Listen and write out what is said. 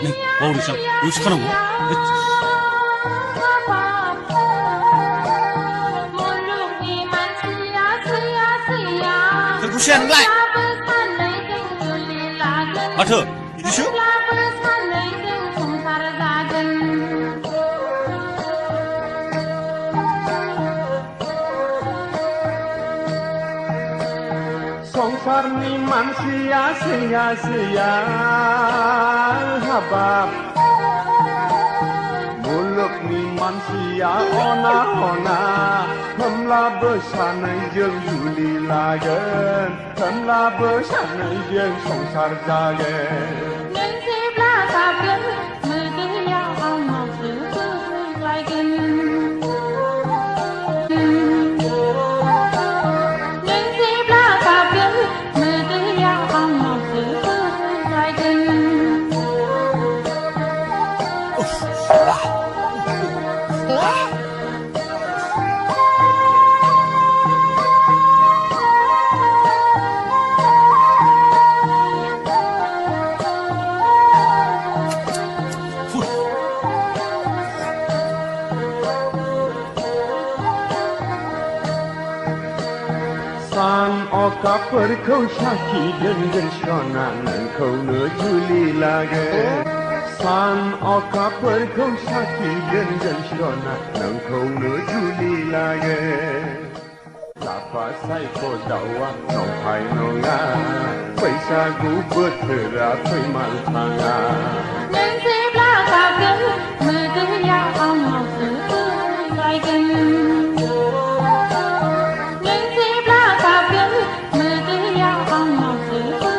네, 마오리상 의식하는 거? Thằng Kusian lại. À thưa, đi trước. সংসারনি মানসিয়া সিয়া সিয়া habab मुलुगनि मानसिया अना अना होमब्लाबो सानैजों जुलि लागोन होमब्लाबो सानैजों संसार जागोन सान अखाफोरखौ साखि दोनगोन सना नोंखौनो जुलि लागोन सान अखाफोरखौ साखि दोनगोन सना नोंखौनो जुलि लागोन लाफा सायख' दाउआ नंखाय नङा बैसागु बोथोरा फैमाल थाङा नों जेब्ला गाबगोन मोदैया आंनाव सफैलायगोन नों जेब्ला गाबगोन मोदैया आंनाव सफैलायगोन